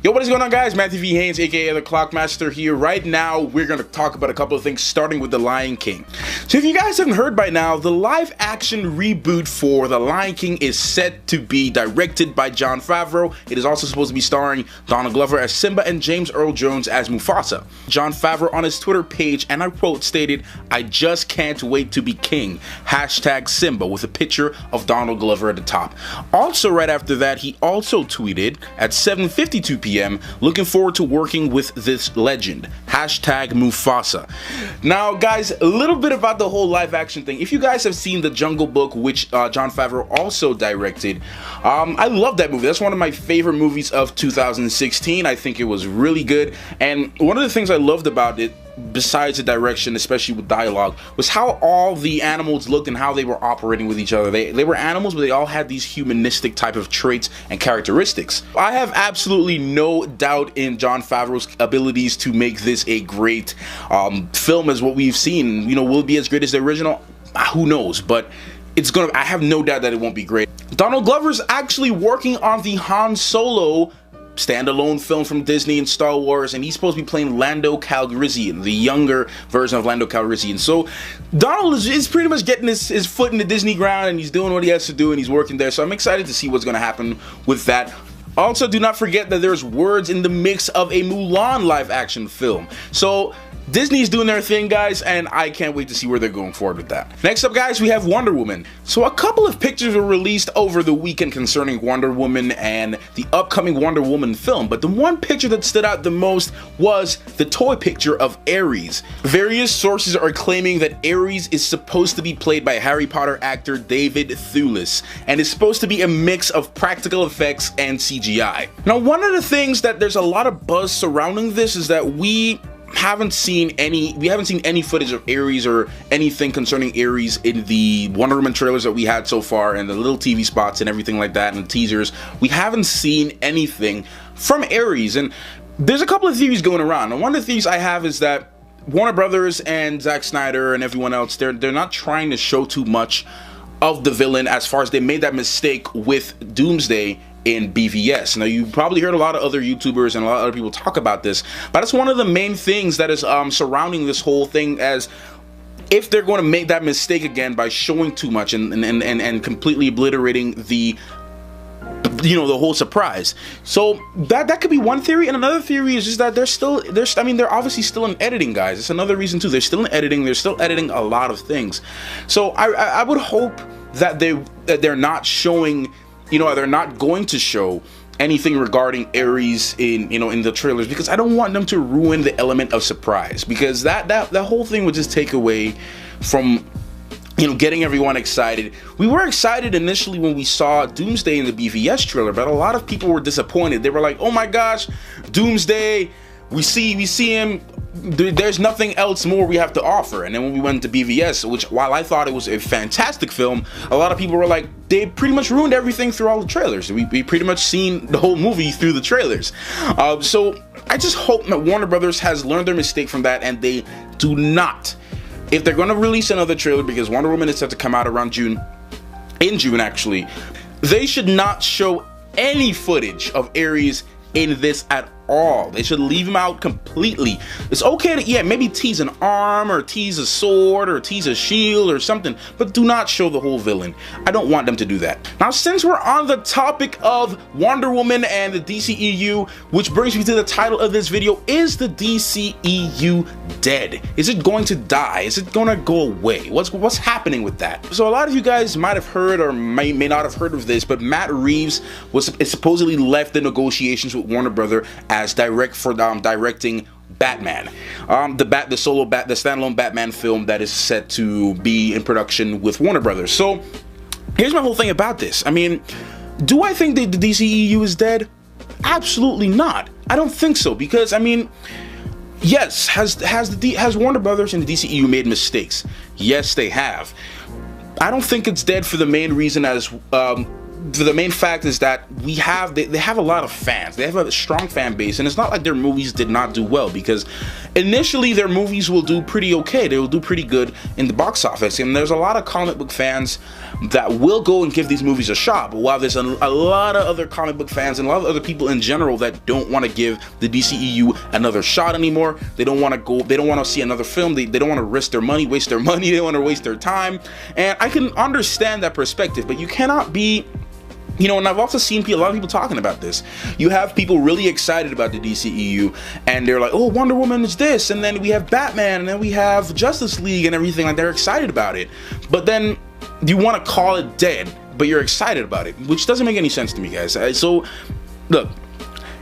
Yo, what is going on, guys? Matthew V. Haynes, aka the Clockmaster here. Right now, we're going to talk about a couple of things, starting with The Lion King. So if you guys haven't heard by now, the live-action reboot for The Lion King is set to be directed by Jon Favreau. It is also supposed to be starring Donald Glover as Simba and James Earl Jones as Mufasa. Jon Favreau on his Twitter page, and I quote, stated, "I just can't wait to be king. Hashtag Simba," with a picture of Donald Glover at the top. Also, right after that, he also tweeted at 7:52 p.m. looking forward to working with this legend. Hashtag Mufasa. Now, guys, a little bit about the whole live action thing. If you guys have seen The Jungle Book, which Jon Favreau also directed, I love that movie. That's one of my favorite movies of 2016. I think it was really good. And one of the things I loved about it, besides the direction, especially with dialogue, was how all the animals looked and how they were operating with each other. They were animals, but they all had these humanistic type of traits and characteristics. I have absolutely no doubt in Jon Favreau's abilities to make this a great film as what we've seen. You know, will it be as great as the original? Who knows? But it's gonna. I have no doubt that it won't be great. Donald Glover's actually working on the Han Solo standalone film from Disney and Star Wars, and he's supposed to be playing Lando Calrissian, the younger version of Lando Calrissian. So Donald is pretty much getting his foot in the Disney ground, and he's doing what he has to do, and he's working there. So I'm excited to see what's going to happen with that. Also, do not forget that there's words in the mix of a Mulan live action film. So Disney's doing their thing, guys, and I can't wait to see where they're going forward with that. Next up, guys, we have Wonder Woman. So a couple of pictures were released over the weekend concerning Wonder Woman and the upcoming Wonder Woman film, but the one picture that stood out the most was the toy picture of Ares. Various sources are claiming that Ares is supposed to be played by Harry Potter actor David Thewlis, and is supposed to be a mix of practical effects and CGI. Now, one of the things that there's a lot of buzz surrounding this is that we haven't seen any footage of Ares or anything concerning Ares in the Wonder Woman trailers that we had so far, and the little TV spots and everything like that, and the teasers. We haven't seen anything from Ares, and there's a couple of theories going around. And one of the theories I have is that Warner Brothers and Zack Snyder and everyone else, they're not trying to show too much of the villain, as far as they made that mistake with Doomsday in BVS. Now, you probably heard a lot of other YouTubers and a lot of other people talk about this, but that's one of the main things that is surrounding this whole thing, as if they're going to make that mistake again by showing too much and completely obliterating the whole surprise. So that could be one theory, and another theory is just that they're obviously still in editing, guys. It's another reason too. They're still in editing. They're still editing a lot of things. So I would hope that they're not showing, they're not going to show anything regarding Ares in the trailers, because I don't want them to ruin the element of surprise, because that whole thing would just take away from getting everyone excited. We were excited initially when we saw Doomsday in the BVS trailer, but a lot of people were disappointed. They were like, "Oh my gosh, Doomsday, we see him. There's nothing else more we have to offer." And then when we went to BVS, which, while I thought it was a fantastic film, a lot of people were like, they pretty much ruined everything through all the trailers. We pretty much seen the whole movie through the trailers. So I just hope that Warner Brothers has learned their mistake from that, and they do not, if they're going to release another trailer, because Wonder Woman is set to come out around June, actually, they should not show any footage of Ares in this at all. They should leave him out completely. It's okay to, maybe tease an arm or tease a sword or tease a shield or something, but do not show the whole villain. I don't want them to do that. Now, since we're on the topic of Wonder Woman and the DCEU, which brings me to the title of this video: is the DCEU dead? Is it going to die? Is it going to go away? What's happening with that? So a lot of you guys might have heard or may not have heard of this, but Matt Reeves is supposedly left the negotiations with Warner Brothers as directing Batman, the standalone Batman film that is set to be in production with Warner Brothers. So here's my whole thing about this. I mean, do I think that the DCEU is dead? Absolutely not. I don't think so, because I mean, yes, has Warner Brothers and the DCEU made mistakes? Yes, they have. I don't think it's dead for the main reason as the main fact is that they have a lot of fans. They have a strong fan base, and it's not like their movies did not do well, because initially their movies will do pretty okay. They will do pretty good in the box office, and there's a lot of comic book fans that will go and give these movies a shot. But while there's a lot of other comic book fans and a lot of other people in general that don't want to give the DCEU another shot anymore, they don't want to see another film, they don't want to risk their money, waste their money, they don't want to waste their time. And I can understand that perspective, but you cannot be, you know, and I've also seen a lot of people talking about this. You have people really excited about the DCEU, and they're like, oh, Wonder Woman is this, and then we have Batman, and then we have Justice League and everything, like they're excited about it. But then you want to call it dead, but you're excited about it, which doesn't make any sense to me, guys. So, look,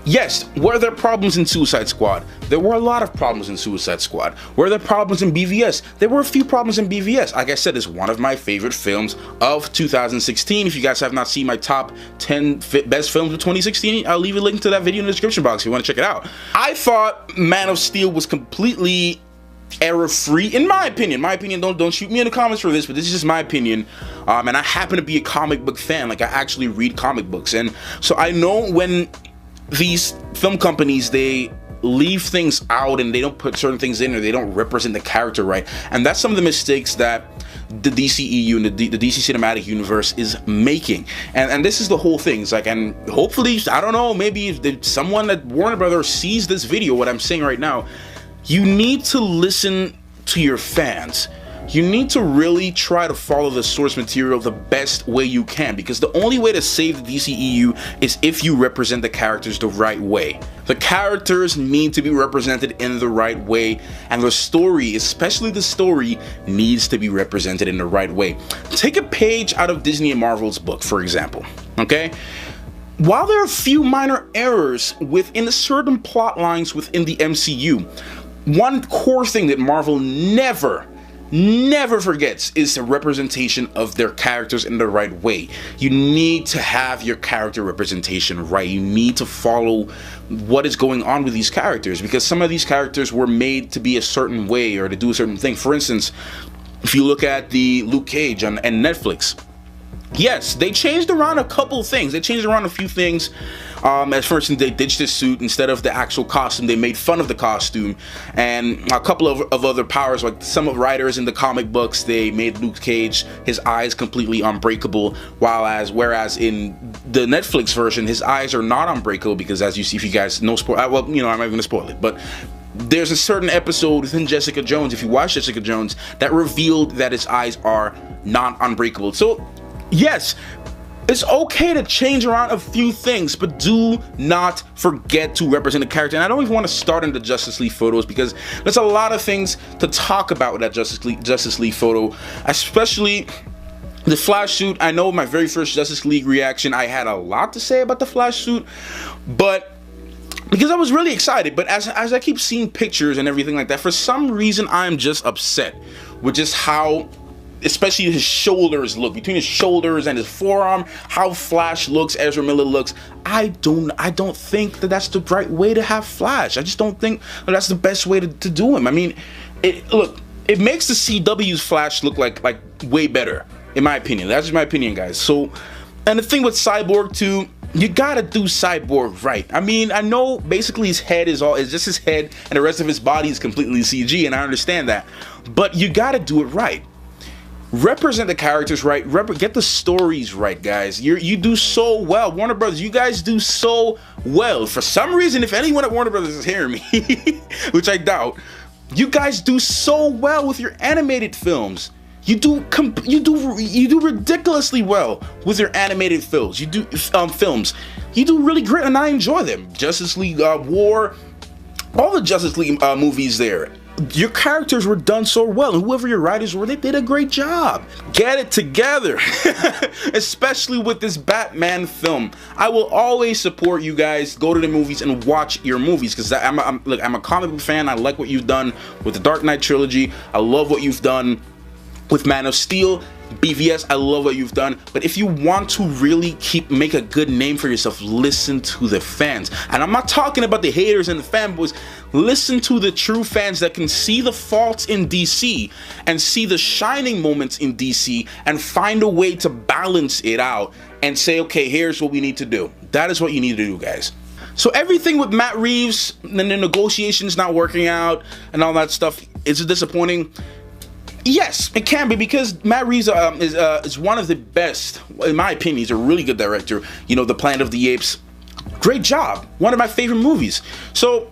yes, were there problems in Suicide Squad? There were a lot of problems in Suicide Squad. Were there problems in BVS? There were a few problems in BVS. Like I said, it's one of my favorite films of 2016. If you guys have not seen my top 10 best films of 2016, I'll leave a link to that video in the description box if you want to check it out. I thought Man of Steel was completely error-free, in my opinion. Don't shoot me in the comments for this, but this is just my opinion. And I happen to be a comic book fan. Like, I actually read comic books, and so I know when these film companies, they leave things out and they don't put certain things in, or they don't represent the character right, and that's some of the mistakes that the DCEU and the DC Cinematic Universe is making. And this is the whole thing. It's like, and hopefully, I don't know, maybe if someone at Warner Brothers sees this video, what I'm saying right now, you need to listen to your fans. You need to really try to follow the source material the best way you can, because the only way to save the DCEU is if you represent the characters the right way. The characters need to be represented in the right way, and the story, especially the story, needs to be represented in the right way. Take a page out of Disney and Marvel's book, for example, okay? While there are a few minor errors within certain plot lines within the MCU, one core thing that Marvel never forgets is the representation of their characters in the right way. You need to have your character representation right. You need to follow what is going on with these characters, because some of these characters were made to be a certain way or to do a certain thing. For instance, if you look at the Luke Cage and Netflix, yes, they changed around a couple things. They changed around a few things. At first, they ditched his suit. Instead of the actual costume, they made fun of the costume. And a couple of other powers, like some of writers in the comic books, they made Luke Cage, his eyes completely unbreakable, whereas in the Netflix version, his eyes are not unbreakable, because as you see, if you guys know, well, you know, I'm not going to spoil it, but there's a certain episode within Jessica Jones, if you watch Jessica Jones, that revealed that his eyes are not unbreakable. So yes, it's okay to change around a few things, but do not forget to represent the character. And I don't even want to start in the Justice League photos, because there's a lot of things to talk about with that Justice League photo, especially the Flash suit. I know my very first Justice League reaction, I had a lot to say about the Flash suit, but because I was really excited. But as I keep seeing pictures and everything like that, for some reason I'm just upset with just how, especially his shoulders look, between his shoulders and his forearm, how Flash looks, Ezra Miller looks. I don't think that that's the right way to have Flash. I just don't think that that's the best way to do him. I mean, look, it makes the CW's Flash look like way better, in my opinion. That's just my opinion, guys. So, and the thing with Cyborg too, you gotta do Cyborg right. I mean, I know basically his head is just his head, and the rest of his body is completely CG, and I understand that, but you gotta do it right. Represent the characters right, get the stories right, guys. You do so well. Warner Brothers, you guys do so well. For some reason, if anyone at Warner Brothers is hearing me, which I doubt, you guys do so well with your animated films. You do ridiculously well with your animated films. You do films. You do really great, and I enjoy them. Justice League War, all the Justice League movies there. Your characters were done so well, and whoever your writers were, they did a great job. Get it together, especially with this Batman film. I will always support you guys. Go to the movies and watch your movies, because I'm a comic book fan. I like what you've done with the Dark Knight trilogy. I love what you've done with Man of Steel. BVS, I love what you've done, but if you want to really make a good name for yourself, listen to the fans. And I'm not talking about the haters and the fanboys. Listen to the true fans that can see the faults in DC and see the shining moments in DC and find a way to balance it out and say, okay, here's what we need to do. That is what you need to do, guys. So everything with Matt Reeves and the negotiations not working out and all that stuff, is it disappointing? Yes, it can be, because Matt Reeves is one of the best, in my opinion. He's a really good director. You know, The Planet of the Apes, great job. One of my favorite movies. So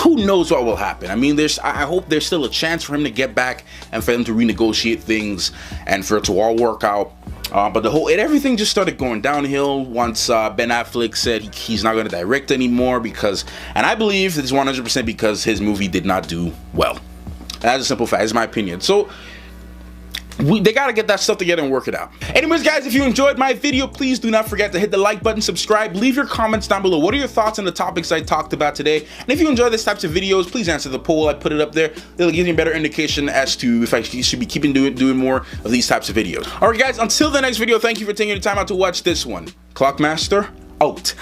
who knows what will happen? I mean, I hope there's still a chance for him to get back and for them to renegotiate things and for it to all work out. But everything just started going downhill once Ben Affleck said he's not going to direct anymore and I believe it's 100% because his movie did not do well. That's a simple fact. It's my opinion. So they got to get that stuff together and work it out. Anyways, guys, if you enjoyed my video, please do not forget to hit the like button, subscribe, leave your comments down below. What are your thoughts on the topics I talked about today? And if you enjoy these types of videos, please answer the poll. I put it up there. It'll give me a better indication as to if I should be keeping doing more of these types of videos. All right, guys, until the next video, thank you for taking the time out to watch this one. Clockmaster out.